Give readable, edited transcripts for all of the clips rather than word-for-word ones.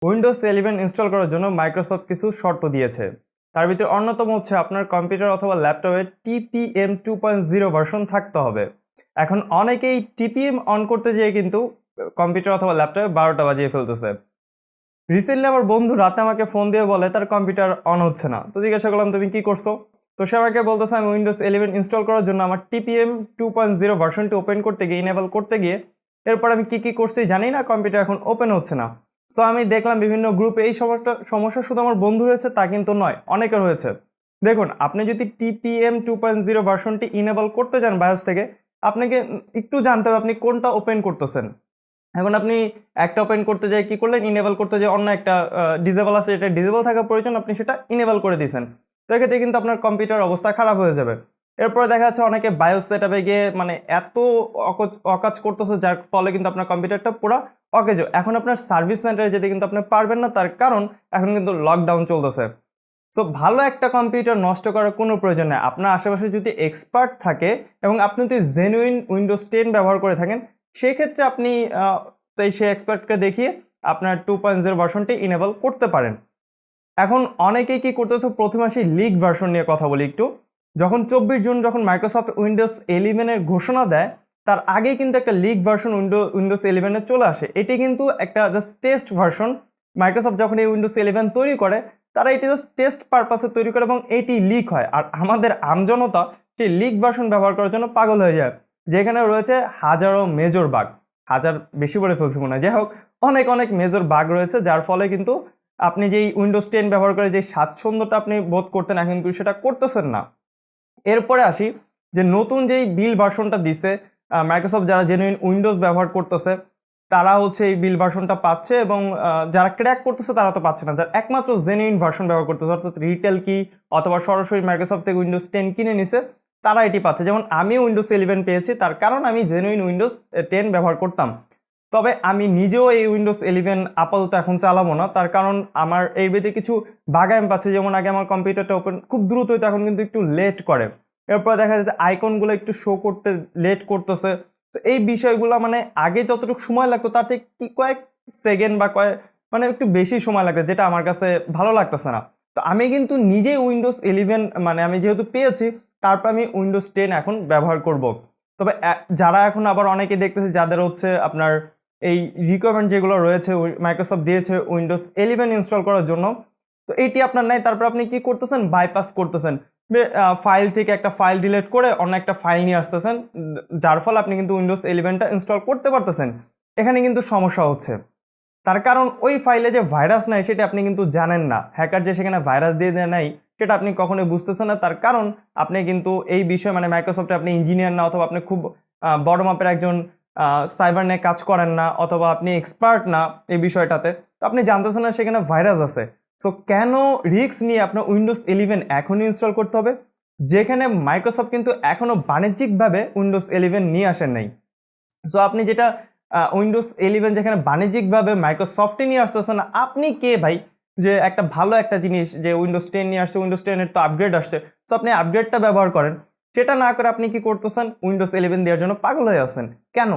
Windows 11 install করার জন্য Microsoft কিছু শর্ত দিয়েছে। তার ভিতরে অন্যতম হচ্ছে আপনার কম্পিউটার অথবা ল্যাপটপে TPM 2.0 ভার্সন থাকতে হবে। এখন অনেকেই TPM অন করতে যেয়ে কিন্তু কম্পিউটার অথবা ল্যাপটপে 12টা বাজিয়ে ফেলতেছে। রিসেন্টলি আমার বন্ধু রাতে আমাকে ফোন দিয়ে বলে তার কম্পিউটার অন হচ্ছে না। তো জিজ্ঞাসা করলাম তুমি কি করছো? তো সে আমাকে বলতেছে আমি উইন্ডোজ 11 ইনস্টল করার জন্য আমার TPM 2.0 ভার্সনটি ওপেন করতে গিয়ে ইনেবল করতে গিয়ে এরপর আমি কি করছি জানি না, কম্পিউটার এখন ওপেন হচ্ছে না। সো আমি দেখলাম বিভিন্ন গ্রুপে এই সমস্যা শুধু আমার বন্ধু হয়েছে তা কিন্তু নয়, অনেকের হয়েছে। দেখুন, আপনি যদি TPM 2.0 ভার্সনটি ইনেবল করতে চান বায়োস থেকে, আপনাকে একটু জানতে হবে আপনি কোনটা ওপেন করতেছেন। এখন আপনি একটা ওপেন করতে যাই কি করলেন, ইনেবল করতে যাই অন্য একটা ডিসেবল আছে, এটা ডিসেবল থাকা প্রয়োজন, আপনি সেটা ইনেবল করে দিয়েছেন। তো এক্ষেত্রে কিন্তু আপনার কম্পিউটার অবস্থা খারাপ হয়ে যাবে। এরপরে দেখা যাচ্ছে অনেকে বায়োস সেটআপে গিয়ে মানে এত অকাজ করতেছে যার ফলে কিন্তু আপনার কম্পিউটারটা পুরো অকেজো। এখন আপনার সার্ভিস সেন্টারে যেতে কিন্তু আপনি পারবেন না, তার কারণ এখন কিন্তু লকডাউন চলতেছে। সো ভালো একটা কম্পিউটার নষ্ট করার কোনো প্রয়োজন নেই। আপনার আশেপাশে যদি এক্সপার্ট থাকে এবং আপনি যদি জেনুইন উইন্ডোজ 10 ব্যবহার করে থাকেন, সেই ক্ষেত্রে আপনি সেই এক্সপার্টকে দেখিয়ে আপনার 2.0 ভার্সনটি ইনেবল করতে পারেন। এখন অনেকেই কি করতেছে, প্রথমে আসি লিগ ভার্সন নিয়ে কথা বলি একটু। যখন 24 জুন যখন মাইক্রোসফট উইন্ডোজ 11 এর ঘোষণা দেয়, তার আগেই কিন্তু একটা লিগ ভার্সন উইন্ডোজ 11 এ চলে আসে। এটি কিন্তু একটা জাস্ট টেস্ট ভার্সন। মাইক্রোসফট যখন এই উইন্ডোজ 11 তৈরি করে, তারা এটি জাস্ট টেস্ট পারপাসে তৈরি করে এবং এটি লিক হয়। আর আমাদের আমজনতা সেই লিক ভার্সন ব্যবহার করার জন্য পাগল হয়ে যায়, যেখানে রয়েছে হাজারো মেজর বাগ। হাজার বেশি বলে ফেলছি মনে হয়, যাই হোক, অনেক অনেক মেজর বাগ রয়েছে, যার ফলে কিন্তু আপনি যেই উইন্ডোজ 10 ব্যবহার করে যে স্বাচ্ছন্দ্যটা আপনি বোধ করতেন, এখন কিন্তু সেটা করতেছেন না। এরপরে আসি যে নতুন যেই বিল ভার্সনটা দিছে, মাইক্রোসফট যারা জেনুইন উইন্ডোজ ব্যবহার করতেছে তারা হচ্ছে এই বিল ভার্সনটা পাচ্ছে, এবং যারা ক্র্যাক করতেছে তারা তো পাচ্ছে না। যারা একমাত্র জেনুইন ভার্সন ব্যবহার করতেছে, অর্থাৎ রিটেল কি অথবা সরাসরি মাইক্রোসফট থেকে উইন্ডোজ 10 কিনে নিছে, তারা এটি পাচ্ছে। যেমন আমি উইন্ডোজ 11 পেয়েছি, তার কারণ আমি জেনুইন উইন্ডোজ 10 ব্যবহার করতাম। তবে আমি নিজেও এই উইন্ডোজ 11 আপাতত এখন চালাবো না, তার কারণ আমার এর ভিতরে কিছু বাগ আমি পাচ্ছি। যেমন আগে আমার কম্পিউটারটা ওপেন খুব দ্রুত হইতো, এখন কিন্তু একটু লেট করে। এরপর দেখা যাচ্ছে আইকনগুলো একটু শো করতে লেট করতেছে। তো এই বিষয়গুলো মানে আগে যতটুকু সময় লাগতো তার থেকে কয়েক সেকেন্ড বা মানে একটু বেশি সময় লাগতো, যেটা আমার কাছে ভালো লাগতেছে না। তো আমি কিন্তু নিজেই উইন্ডোজ 11 মানে আমি যেহেতু পেয়েছি, তারপর আমি উইন্ডোজ 10 এখন ব্যবহার করব। তবে যারা এখন আবার অনেকে দেখতেছে যাদের হচ্ছে আপনার এই রিকোয়ারমেন্ট যেগুলো রয়েছে মাইক্রোসফট দিয়েছে উইন্ডোজ 11 ইনস্টল করার জন্য, তো এটি আপনার নাই, তারপর আপনি কি করতেছেন, বাইপাস করতেছেন। ফাইল থেকে একটা ফাইল ডিলিট করে অন্য একটা ফাইল নিয়ে আসতেছেন, যার ফলে আপনি কিন্তু উইন্ডোজ 11টা ইনস্টল করতে পারতেছেন। এখানে কিন্তু সমস্যা হচ্ছে, তার কারণ ওই ফাইলে যে ভাইরাস নাই সেটা আপনি কিন্তু জানেন না। হ্যাকার যে সেখানে ভাইরাস দিয়ে দেয় নাই সেটা আপনি কখনোই বুঝতেছেন না, তার কারণ আপনি কিন্তু এই বিষয়ে মানে মাইক্রোসফটে আপনি ইঞ্জিনিয়ার না, অথবা আপনি খুব বড় মাপের একজন সাইবার নিয়ে কাজ করেন না, অথবা আপনি এক্সপার্ট না এই বিষয়টাতে, তো আপনি জানতেছেন না সেখানে ভাইরাস আছে। সো কেন রিস্ক নিয়ে আপনার উইন্ডোজ 11 এখনই ইনস্টল করতে হবে, যেখানে মাইক্রোসফট কিন্তু এখনও বাণিজ্যিকভাবে উইন্ডোজ 11 নিয়ে আসেন নাই। সো আপনি যেটা উইন্ডোজ 11 যেখানে বাণিজ্যিকভাবে মাইক্রোসফটে নিয়ে আসতেছে না, আপনি কে ভাই যে একটা ভালো একটা জিনিস যে উইন্ডোজ 10 নিয়ে আসছে, উইন্ডোজ 10 এর তো আপগ্রেড আসছে, সো আপনি আপগ্রেডটা ব্যবহার করেন। সেটা না করে আপনি কি করতেছেন, উইন্ডোজ 11 দেওয়ার জন্য পাগল হয়ে আছেন কেন?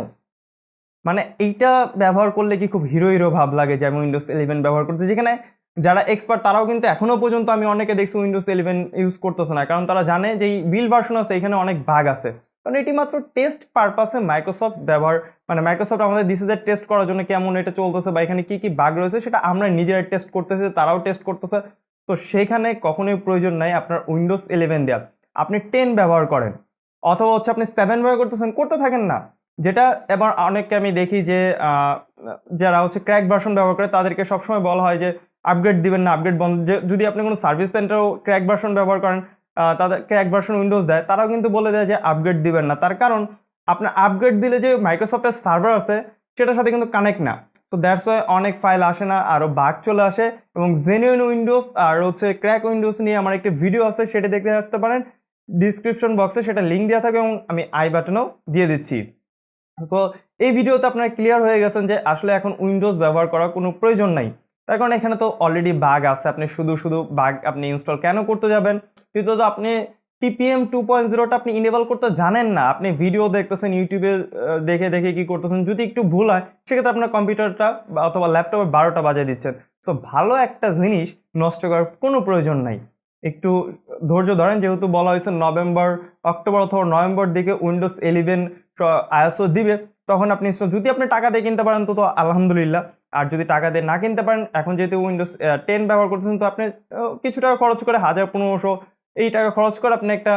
মানে এইটা ব্যবহার করলে কি খুব হিরো হিরো ভাব লাগে যে আমি উইন্ডোজ 11 ব্যবহার করতে, যেখানে যারা এক্সপার্ট তারাও কিন্তু এখনো পর্যন্ত আমি অনেকে দেখছি উইন্ডোজ 11 ইউজ করতেছে না, কারণ তারা জানে যে এই বিল ভার্সন আছে এখানে অনেক বাগ আছে। কারণ এটি মাত্র টেস্ট পারপাসে মাইক্রোসফট ব্যবহার, মানে মাইক্রোসফট আমাদের দিছে যে টেস্ট করার জন্য কেমন এটা চলতেছে বা এখানে কি কি বাগ রয়েছে সেটা আমরা নিজেরাই টেস্ট করতেছি, তারাও টেস্ট করতেছে। তো সেখানে কখনোই প্রয়োজন নাই আপনার উইন্ডোজ 11 দেওয়ার। আপনি 10 ব্যবহার করেন, অথবা হচ্ছে আপনি 7 ব্যবহার করতেছেন, করতে থাকেন না। যেটা এবার অনেককে আমি দেখি যে যারা হচ্ছে ক্র্যাক ভার্সন ব্যবহার করে তাদেরকে সবসময় বলা হয় যে আপগ্রেড দিবেন না, আপগ্রেড বন্ধ। যদি আপনি কোনো সার্ভিস সেন্টারও ক্র্যাক ভার্সন ব্যবহার করেন, তাদের ক্র্যাক ভার্সন উইন্ডোজ দেয়, তারাও কিন্তু বলে দেয় যে আপগ্রেড দিবেন না, তার কারণ আপনার আপগ্রেড দিলে যে মাইক্রোসফটের সার্ভার আছে সেটার সাথে কিন্তু কানেক্ট না। তো দ্যাটস ওয়াই অনেক ফাইল আসে না, আরও বাগ চলে আসে। এবং জেনুইন উইন্ডোজ আর হচ্ছে ক্র্যাক উইন্ডোজ নিয়ে আমার একটি ভিডিও আছে, সেটা দেখতে আসতে পারেন, ডিসক্রিপশন বক্সে সেটা লিঙ্ক দেওয়া থাকবে এবং আমি আই বাটনেও দিয়ে দিচ্ছি। সো এই ভিডিওতে আপনারা ক্লিয়ার হয়ে গেছেন যে আসলে এখন উইন্ডোজ ব্যবহার করার কোনো প্রয়োজন নাই, তার কারণ এখানে তো অলরেডি বাগ আছে। আপনি শুধু বাগ আপনি ইনস্টল কেন করতে যাবেন? দ্বিতীয়ত আপনি TPM 2.0টা আপনি ইনেবল করতে জানেন না, আপনি ভিডিও দেখতেছেন ইউটিউবে দেখে দেখে কি করতেছেন, যদি একটু ভুল হয় সেক্ষেত্রে আপনার কম্পিউটারটা অথবা ল্যাপটপে 12টা বাজিয়ে দিচ্ছেন। সো ভালো একটা জিনিস নষ্ট করার কোনো প্রয়োজন নাই, একটু ধৈর্য ধরেন। যেহেতু বলা হয়েছে নভেম্বর, অক্টোবর অথবা নভেম্বর দিকে উইন্ডোজ 11 আইএসও দিবে, তখন আপনি যদি আপনি টাকা দিয়ে কিনতে পারেন তো আলহামদুলিল্লাহ। আর যদি টাকা দিয়ে না কিনতে পারেন, এখন যেহেতু উইন্ডোজ 10 ব্যবহার করতেছেন, তো আপনি কিছু টাকা খরচ করে 1000-1500 এই টাকা খরচ করে আপনি একটা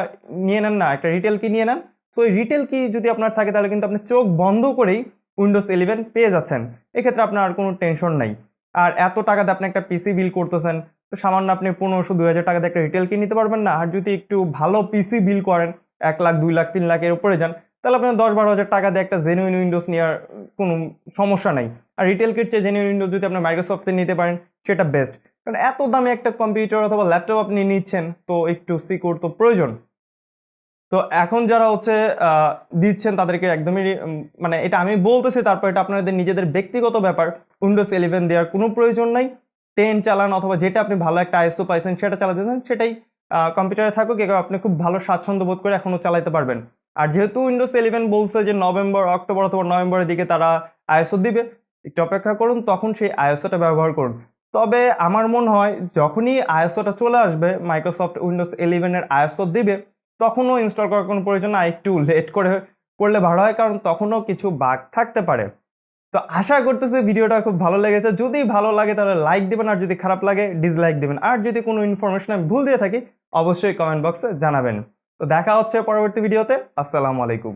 নিয়ে নেন না, একটা রিটেল কি নিয়ে নেন। তো এই রিটেল কি যদি আপনার থাকে তাহলে কিন্তু আপনি চোখ বন্ধ করেই উইন্ডোজ 11 পেয়ে যাচ্ছেন, এক্ষেত্রে আপনার আর কোনো টেনশন নাই। আর এত টাকা দিয়ে আপনি একটা পিসি বিল করতেছেন, তো সামান্য আপনি 1500-2000 টাকা দিয়ে একটা রিটেল কি নিতে পারবেন না? আর যদি একটু ভালো পিসি বিল করেন 1 লাখ 2 লাখ 3 লাখের উপরে যান, তাহলে আপনার 10-12 হাজার টাকা দিয়ে একটা জেনুইন উইন্ডোজ নেওয়ার কোনো সমস্যা নাই। আর রিটেল কিট চেয়ে জেনুইন উইন্ডোজ যদি আপনি মাইক্রোসফটে নিতে পারেন সেটা বেস্ট, কারণ এত দামে একটা কম্পিউটার অথবা ল্যাপটপ আপনি নিচ্ছেন, তো একটু সিকিউর তো প্রয়োজন। তো এখন যারা হচ্ছে দিচ্ছেন তাদেরকে একদমই মানে এটা আমি বলতেছি, তারপর এটা আপনাদের নিজেদের ব্যক্তিগত ব্যাপার। উইন্ডোজ 11 দেওয়ার কোনো প্রয়োজন নাই, 10 চালান অথবা যেটা আপনি ভালো একটা আইএসও পাইছেন সেটা চালাতেছেন, সেটাই কম্পিউটারে থাকুক, এগুলো আপনি খুব ভালো স্বাচ্ছন্দ্য বোধ করে এখনও চালাতে পারবেন। আর যেহেতু উইন্ডোজ 11 বলছে যে নভেম্বর, অক্টোবর অথবা নভেম্বরের দিকে তারা আইএসও দিবে, একটু অপেক্ষা করুন, তখন সেই আইএসওটা ব্যবহার করুন। তবে আমার মনে হয় যখনই আইএসওটা চলে আসবে, মাইক্রোসফট উইন্ডোজ 11-এর আইএসও দিবে, তখনও ইনস্টল করার কোনো প্রয়োজন না, একটু লেট করে করলে ভালো হয়, কারণ তখনও কিছু বাগ থাকতে পারে। তো আশা করতেছি ভিডিওটা খুব ভালো লেগেছে। যদি ভালো লাগে তাহলে লাইক দিবেন, আর যদি খারাপ লাগে ডিসলাইক দিবেন। আর যদি কোনো ইনফরমেশন আমি ভুল দিয়ে থাকি অবশ্যই কমেন্ট বক্সে জানাবেন। তো দেখা হচ্ছে পরবর্তী ভিডিওতে। আসসালামু আলাইকুম।